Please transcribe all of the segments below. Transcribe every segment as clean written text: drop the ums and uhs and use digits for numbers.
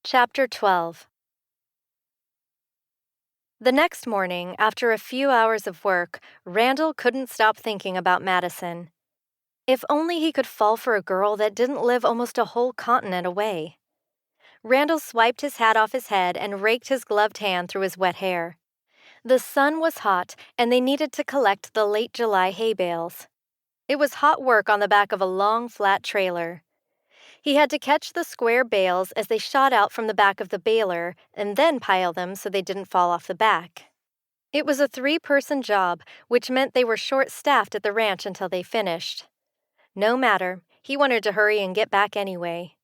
Chapter 12. The next morning, after a few hours of work, Randall couldn't stop thinking about Madison. If only he could fall for a girl that didn't live almost a whole continent away. Randall swiped his hat off his head and raked his gloved hand through his wet hair. The sun was hot, and they needed to collect the late July hay bales. It was hot work on the back of a long, flat trailer. He had to catch the square bales as they shot out from the back of the baler and then pile them so they didn't fall off the back. It was a 3-person job, which meant they were short-staffed at the ranch until they finished. No matter, he wanted to hurry and get back anyway.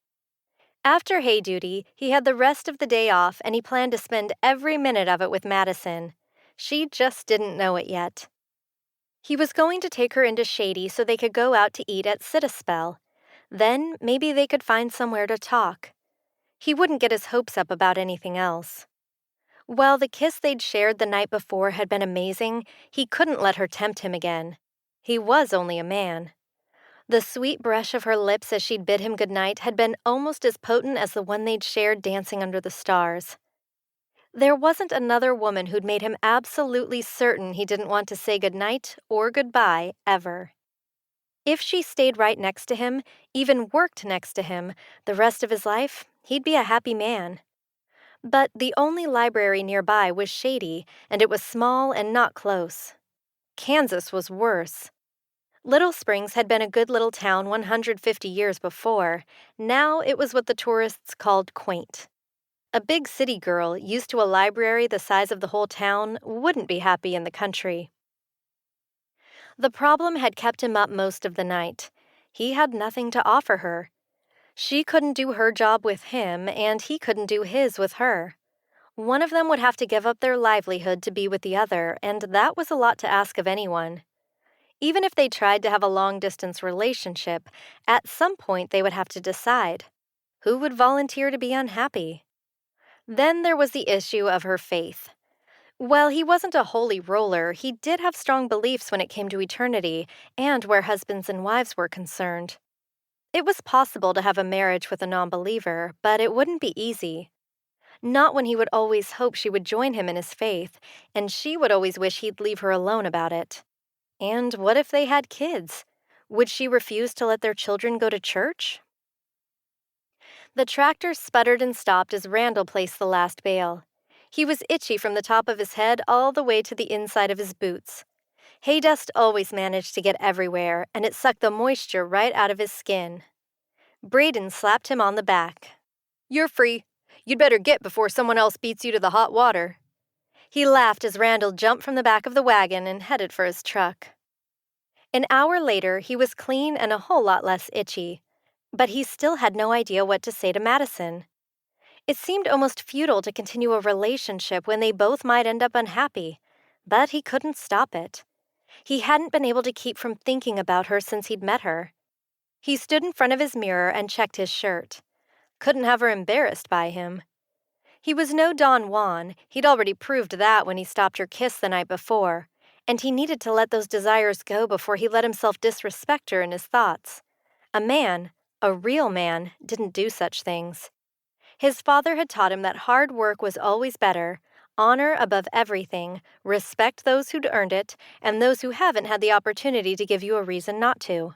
After hay duty, he had the rest of the day off and he planned to spend every minute of it with Madison. She just didn't know it yet. He was going to take her into Shady so they could go out to eat at Sit-a-Spell. Then maybe they could find somewhere to talk. He wouldn't get his hopes up about anything else. While the kiss they'd shared the night before had been amazing, he couldn't let her tempt him again. He was only a man. The sweet brush of her lips as she'd bid him goodnight had been almost as potent as the one they'd shared dancing under the stars. There wasn't another woman who'd made him absolutely certain he didn't want to say goodnight or goodbye ever. If she stayed right next to him, even worked next to him, the rest of his life, he'd be a happy man. But the only library nearby was Shady, and it was small and not close. Kansas was worse. Little Springs had been a good little town 150 years before. Now it was what the tourists called quaint. A big city girl used to a library the size of the whole town wouldn't be happy in the country. The problem had kept him up most of the night. He had nothing to offer her. She couldn't do her job with him, and he couldn't do his with her. One of them would have to give up their livelihood to be with the other, and that was a lot to ask of anyone. Even if they tried to have a long-distance relationship, at some point they would have to decide. Who would volunteer to be unhappy? Then there was the issue of her faith. While he wasn't a holy roller, he did have strong beliefs when it came to eternity and where husbands and wives were concerned. It was possible to have a marriage with a non-believer, but it wouldn't be easy. Not when he would always hope she would join him in his faith, and she would always wish he'd leave her alone about it. And what if they had kids? Would she refuse to let their children go to church? The tractor sputtered and stopped as Randall placed the last bale. He was itchy from the top of his head all the way to the inside of his boots. Hay dust always managed to get everywhere, and it sucked the moisture right out of his skin. Braden slapped him on the back. "You're free. You'd better get before someone else beats you to the hot water." He laughed as Randall jumped from the back of the wagon and headed for his truck. An hour later, he was clean and a whole lot less itchy, but he still had no idea what to say to Madison. It seemed almost futile to continue a relationship when they both might end up unhappy, but he couldn't stop it. He hadn't been able to keep from thinking about her since he'd met her. He stood in front of his mirror and checked his shirt. Couldn't have her embarrassed by him. He was no Don Juan, he'd already proved that when he stopped her kiss the night before, and he needed to let those desires go before he let himself disrespect her in his thoughts. A man, a real man, didn't do such things. His father had taught him that hard work was always better, honor above everything, respect those who'd earned it, and those who haven't had the opportunity to give you a reason not to.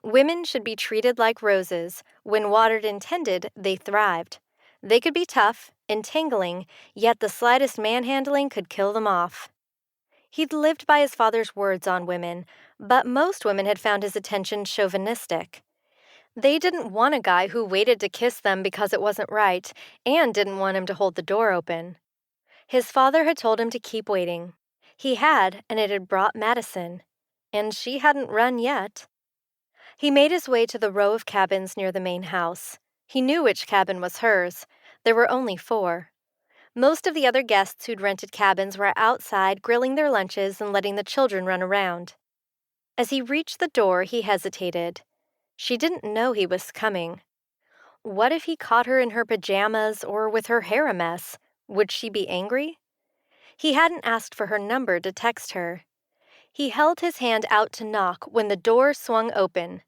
Women should be treated like roses. When watered and tended, they thrived. They could be tough, entangling, yet the slightest manhandling could kill them off. He'd lived by his father's words on women, but most women had found his attention chauvinistic. They didn't want a guy who waited to kiss them because it wasn't right, and didn't want him to hold the door open. His father had told him to keep waiting. He had, and it had brought Madison. And she hadn't run yet. He made his way to the row of cabins near the main house. He knew which cabin was hers. There were only 4. Most of the other guests who'd rented cabins were outside grilling their lunches and letting the children run around. As he reached the door, he hesitated. She didn't know he was coming. What if he caught her in her pajamas or with her hair a mess? Would she be angry? He hadn't asked for her number to text her. He held his hand out to knock when the door swung open.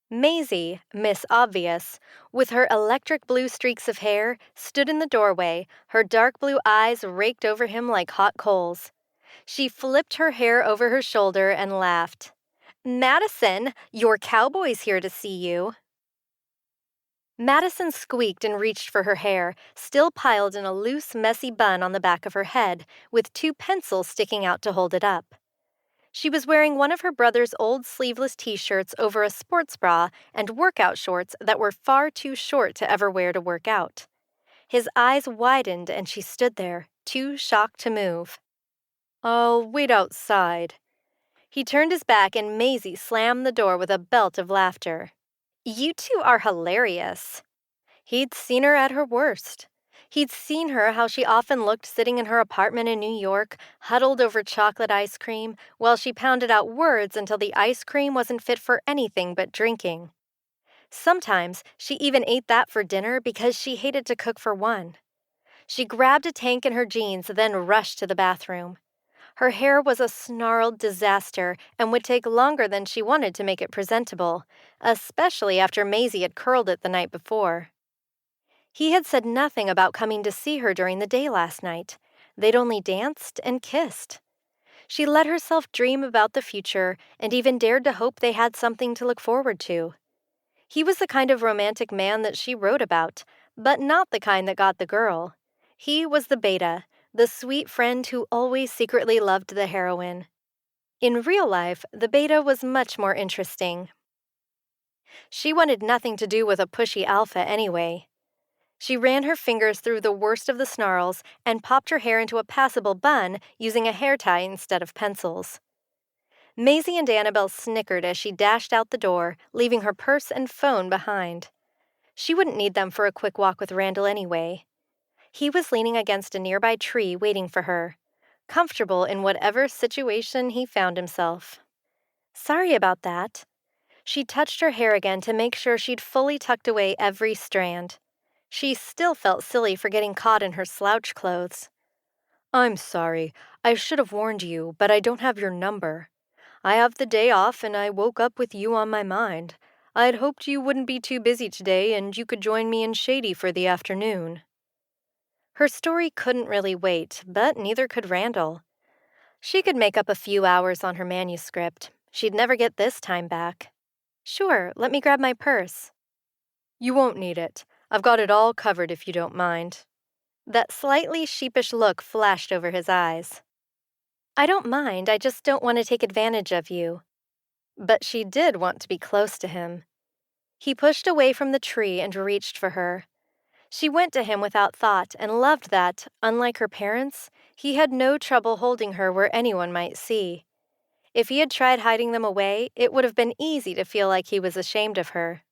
Maisie, Miss Obvious, with her electric blue streaks of hair, stood in the doorway, her dark blue eyes raked over him like hot coals. She flipped her hair over her shoulder and laughed. Madison, your cowboy's here to see you. Madison squeaked and reached for her hair, still piled in a loose, messy bun on the back of her head, with two pencils sticking out to hold it up. She was wearing one of her brother's old sleeveless t-shirts over a sports bra and workout shorts that were far too short to ever wear to work out. His eyes widened and she stood there, too shocked to move. "I'll wait outside." He turned his back and Maisie slammed the door with a belt of laughter. "You two are hilarious." He'd seen her at her worst. He'd seen her how she often looked sitting in her apartment in New York, huddled over chocolate ice cream, while she pounded out words until the ice cream wasn't fit for anything but drinking. Sometimes she even ate that for dinner because she hated to cook for one. She grabbed a tank in her jeans, then rushed to the bathroom. Her hair was a snarled disaster and would take longer than she wanted to make it presentable, especially after Maisie had curled it the night before. He had said nothing about coming to see her during the day last night. They'd only danced and kissed. She let herself dream about the future and even dared to hope they had something to look forward to. He was the kind of romantic man that she wrote about, but not the kind that got the girl. He was the beta, the sweet friend who always secretly loved the heroine. In real life, the beta was much more interesting. She wanted nothing to do with a pushy alpha anyway. She ran her fingers through the worst of the snarls and popped her hair into a passable bun using a hair tie instead of pencils. Maisie and Annabelle snickered as she dashed out the door, leaving her purse and phone behind. She wouldn't need them for a quick walk with Randall anyway. He was leaning against a nearby tree waiting for her, comfortable in whatever situation he found himself. "Sorry about that." She touched her hair again to make sure she'd fully tucked away every strand. She still felt silly for getting caught in her slouch clothes. "I'm sorry. I should have warned you, but I don't have your number. I have the day off and I woke up with you on my mind. I'd hoped you wouldn't be too busy today and you could join me in Shady for the afternoon." Her story couldn't really wait, but neither could Randall. She could make up a few hours on her manuscript. She'd never get this time back. "Sure, let me grab my purse." "You won't need it. I've got it all covered if you don't mind." That slightly sheepish look flashed over his eyes. "I don't mind, I just don't want to take advantage of you." But she did want to be close to him. He pushed away from the tree and reached for her. She went to him without thought and loved that, unlike her parents, he had no trouble holding her where anyone might see. If he had tried hiding them away, it would have been easy to feel like he was ashamed of her.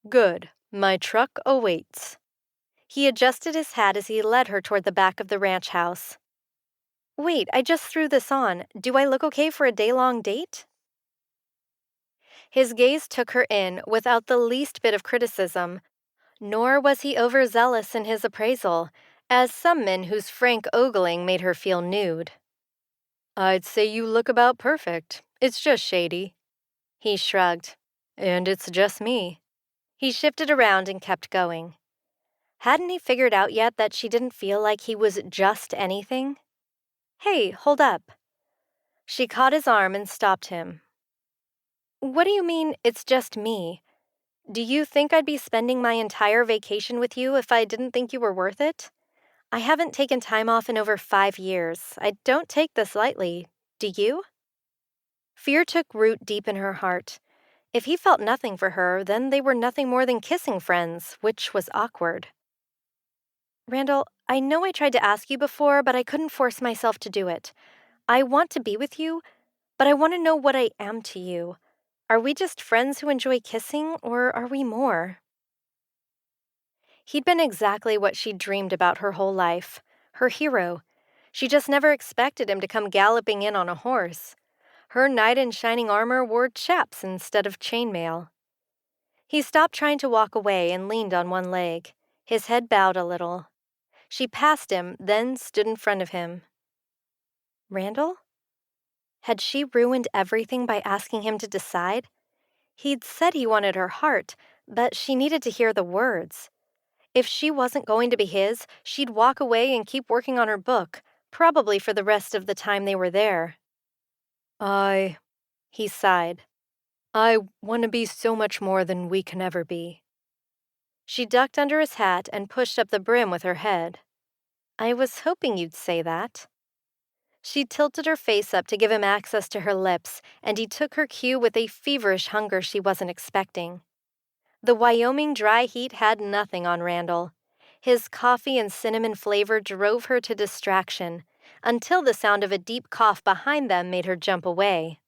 "Good. My truck awaits." He adjusted his hat as he led her toward the back of the ranch house. "Wait, I just threw this on. Do I look okay for a day-long date?" His gaze took her in without the least bit of criticism, nor was he overzealous in his appraisal, as some men whose frank ogling made her feel nude. "I'd say you look about perfect. It's just Shady." He shrugged. "And it's just me." He shifted around and kept going. Hadn't he figured out yet that she didn't feel like he was just anything? "Hey, hold up." She caught his arm and stopped him. "What do you mean, it's just me? Do you think I'd be spending my entire vacation with you if I didn't think you were worth it? I haven't taken time off in over 5 years. I don't take this lightly. Do you?" Fear took root deep in her heart. If he felt nothing for her, then they were nothing more than kissing friends, which was awkward. "Randall, I know I tried to ask you before, but I couldn't force myself to do it. I want to be with you, but I want to know what I am to you. Are we just friends who enjoy kissing, or are we more?" He'd been exactly what she'd dreamed about her whole life, her hero. She just never expected him to come galloping in on a horse. Her knight in shining armor wore chaps instead of chainmail. He stopped trying to walk away and leaned on one leg, his head bowed a little. She passed him, then stood in front of him. Randall? Had she ruined everything by asking him to decide? He'd said he wanted her heart, but she needed to hear the words. If she wasn't going to be his, she'd walk away and keep working on her book, probably for the rest of the time they were there. I, he sighed, I want to be so much more than we can ever be. She ducked under his hat and pushed up the brim with her head. I was hoping you'd say that. She tilted her face up to give him access to her lips, and he took her cue with a feverish hunger she wasn't expecting. The Wyoming dry heat had nothing on Randall. His coffee and cinnamon flavor drove her to distraction, until the sound of a deep cough behind them made her jump away.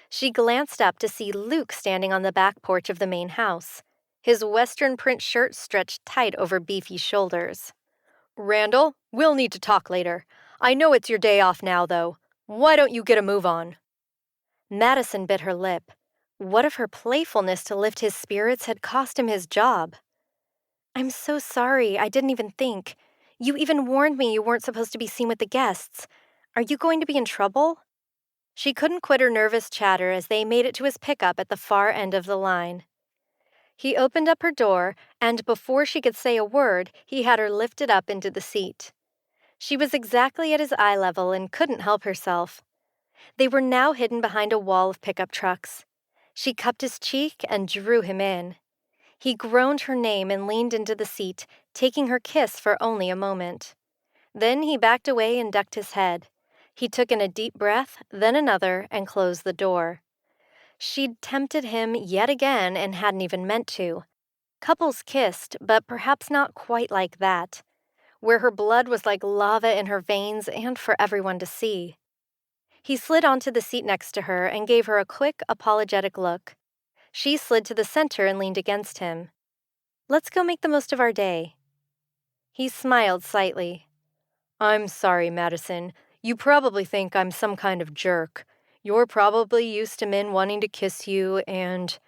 She glanced up to see Luke standing on the back porch of the main house. His western print shirt stretched tight over beefy shoulders. Randall, we'll need to talk later. I know it's your day off now, though. Why don't you get a move on? Madison bit her lip. What if her playfulness to lift his spirits had cost him his job? I'm so sorry, I didn't even think. You even warned me you weren't supposed to be seen with the guests. Are you going to be in trouble? She couldn't quit her nervous chatter as they made it to his pickup at the far end of the line. He opened up her door, and before she could say a word, he had her lifted up into the seat. She was exactly at his eye level and couldn't help herself. They were now hidden behind a wall of pickup trucks. She cupped his cheek and drew him in. He groaned her name and leaned into the seat, taking her kiss for only a moment. Then he backed away and ducked his head. He took in a deep breath, then another, and closed the door. She'd tempted him yet again and hadn't even meant to. Couples kissed, but perhaps not quite like that, where her blood was like lava in her veins and for everyone to see. He slid onto the seat next to her and gave her a quick, apologetic look. She slid to the center and leaned against him. Let's go make the most of our day. He smiled slightly. I'm sorry, Madison. You probably think I'm some kind of jerk. You're probably used to men wanting to kiss you and...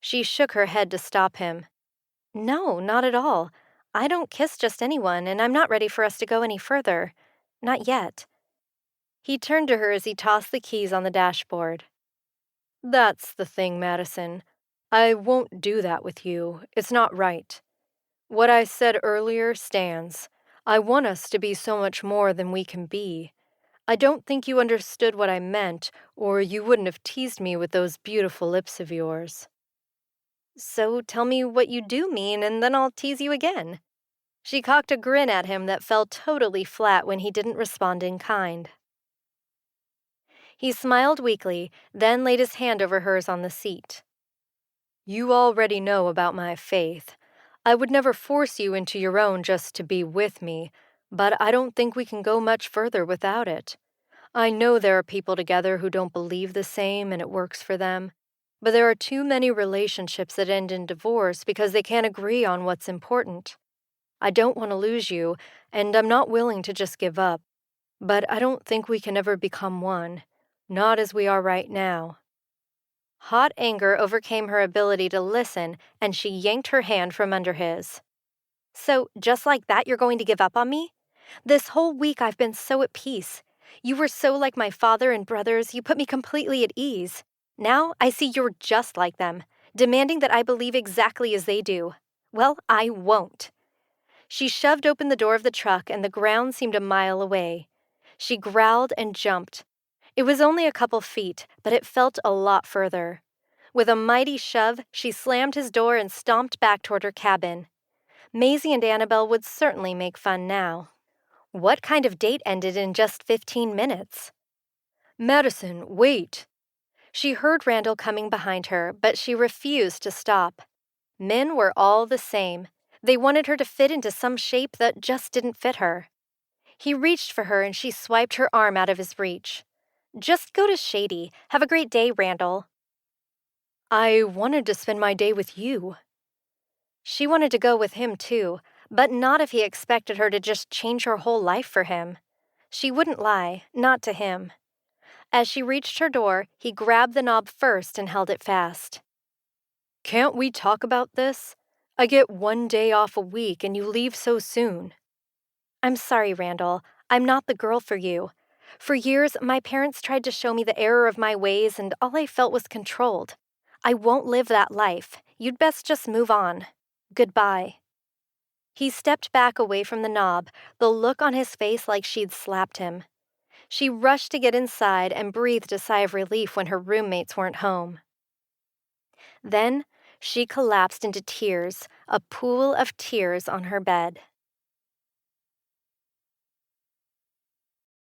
She shook her head to stop him. No, not at all. I don't kiss just anyone, and I'm not ready for us to go any further. Not yet. He turned to her as he tossed the keys on the dashboard. That's the thing, Madison. I won't do that with you. It's not right. What I said earlier stands. I want us to be so much more than we can be. I don't think you understood what I meant, or you wouldn't have teased me with those beautiful lips of yours. So tell me what you do mean, and then I'll tease you again. She cocked a grin at him that fell totally flat when he didn't respond in kind. He smiled weakly, then laid his hand over hers on the seat. You already know about my faith. I would never force you into your own just to be with me, but I don't think we can go much further without it. I know there are people together who don't believe the same and it works for them, but there are too many relationships that end in divorce because they can't agree on what's important. I don't want to lose you, and I'm not willing to just give up, but I don't think we can ever become one, not as we are right now. Hot anger overcame her ability to listen, and she yanked her hand from under his. So, just like that, you're going to give up on me? This whole week I've been so at peace. You were so like my father and brothers, you put me completely at ease. Now I see you're just like them, demanding that I believe exactly as they do. Well, I won't. She shoved open the door of the truck, and the ground seemed a mile away. She growled and jumped. It was only a couple feet, but it felt a lot further. With a mighty shove, she slammed his door and stomped back toward her cabin. Maisie and Annabelle would certainly make fun now. What kind of date ended in just 15 minutes? Madison, wait! She heard Randall coming behind her, but she refused to stop. Men were all the same. They wanted her to fit into some shape that just didn't fit her. He reached for her and she swiped her arm out of his reach. Just go to Shady. Have a great day, Randall. I wanted to spend my day with you. She wanted to go with him too, but not if he expected her to just change her whole life for him. She wouldn't lie, not to him. As she reached her door, he grabbed the knob first and held it fast. Can't we talk about this? I get 1 day off a week and you leave so soon. I'm sorry, Randall. I'm not the girl for you. For years, my parents tried to show me the error of my ways and all I felt was controlled. I won't live that life. You'd best just move on. Goodbye. He stepped back away from the knob, the look on his face like she'd slapped him. She rushed to get inside and breathed a sigh of relief when her roommates weren't home. Then she collapsed into tears, a pool of tears on her bed.